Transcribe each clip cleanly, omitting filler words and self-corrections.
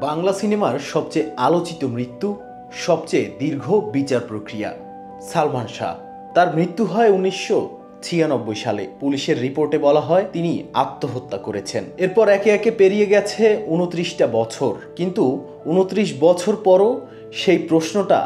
বাংলা সিনেমার সবচেয়ে আলোচিত মৃত্যু, সবচেয়ে দীর্ঘ বিচার প্রক্রিয়া। সালমান শাহ। তার মৃত্যু হয় 1996 সালে। পুলিশের রিপোর্টে বলা হয় তিনি আত্মহত্যা করেছেন। এরপর একে একে পেরিয়ে গেছে 29টা বছর, কিন্তু 29 বছর পরও সেই প্রশ্নটা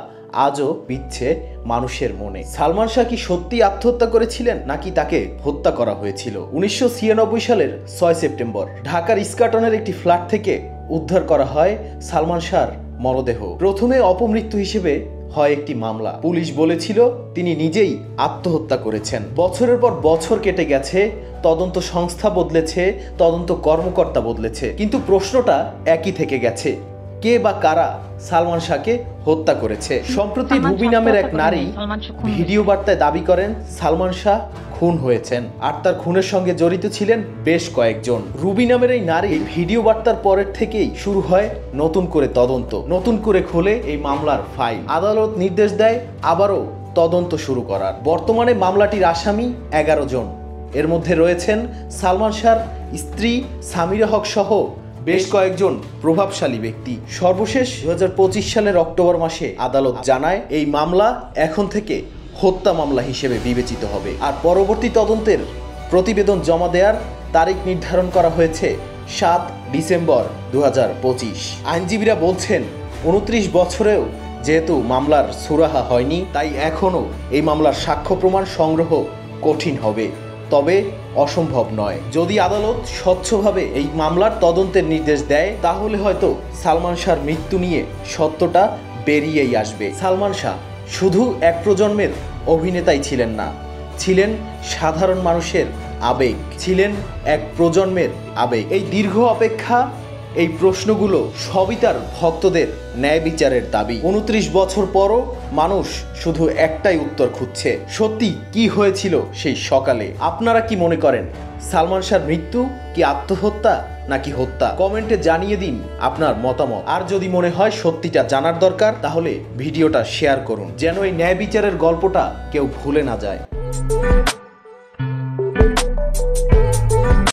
আজও বিচ্ছে মানুষের মনে। সালমান শাহ কি সত্যি আত্মহত্যা করেছিলেন নাকি তাকে হত্যা করা হয়েছিল? 1996 সালের 6 সেপ্টেম্বর ঢাকার ইস্কাটনের একটি ফ্ল্যাট থেকে উদ্ধার করা হয় সালমান শাহর মরদেহ। প্রথমে অপমৃত্যু হিসেবে হয় একটি মামলা। পুলিশ বলেছিল তিনি নিজেই আত্মহত্যা করেছেন। বছরের পর বছর কেটে গেছে, তদন্ত সংস্থা বদলেছে, তদন্ত কর্মকর্তা বদলেছে, কিন্তু প্রশ্নটা একই থেকে গেছে, কে বা কারা সালমান শাহকে হত্যা করেছে। সম্প্রতি রুবি নামের এক নারী ভিডিও বার্তায় দাবি করেন সালমান শাহ খুন হয়েছেন, আর তার খুনের সঙ্গে জড়িত ছিলেন বেশ কয়েকজন। রুবি নামের এই নারী ভিডিও বার্তার পরের থেকেই শুরু হয় নতুন করে তদন্ত, নতুন করে খোলে এই মামলার ফাইল। আদালত নির্দেশ দেয় আবারও তদন্ত শুরু করার। বর্তমানে মামলাটির আসামি 11 জন। এর মধ্যে রয়েছেন সালমান শাহর স্ত্রী সামিরা হক সহ বেশ কয়েকজন প্রভাবশালী ব্যক্তি। সর্বশেষ 2025 সালের অক্টোবর মাসে আদালত জানায় এই মামলা এখন থেকে হত্যা মামলা হিসেবে বিবেচিত হবে, আর পরবর্তী তদন্তের প্রতিবেদন জমা দেওয়ার তারিখ নির্ধারণ করা হয়েছে 7 ডিসেম্বর 2025। আইনজীবীরা বলছেন 29 বছরেও যেহেতু মামলার সুরাহা হয়নি, তাই এখনও এই মামলার সাক্ষ্য প্রমাণ সংগ্রহ কঠিন হবে, তবে অসম্ভব নয়। যদি আদালত স্বচ্ছভাবে এই মামলার তদন্তের নির্দেশ দেয়, তাহলে হয়তো সালমান শাহর মৃত্যু নিয়ে সত্যটা বেরিয়েই আসবে। সালমান শাহ শুধু এক প্রজন্মের অভিনেতাই ছিলেন না, ছিলেন সাধারণ মানুষের আবেগ, ছিলেন এক প্রজন্মের আবেগ। এই দীর্ঘ অপেক্ষা, এই প্রশ্নগুলো সবই তার ভক্তদের ন্যায় বিচারের দাবি। 29 বছর পরও মানুষ শুধু একটাই উত্তর খুঁজছে, সত্যি কি হয়েছিল সেই সকালে? আপনারা কি মনে করেন, সালমান শাহর মৃত্যু কি আত্মহত্যা নাকি হত্যা? কমেন্টে জানিয়ে দিন আপনার মতামত। আর যদি মনে হয় সত্যিটা জানার দরকার, তাহলে ভিডিওটা শেয়ার করুন, যেন এই ন্যায় বিচারের গল্পটা কেউ ভুলে না যায়।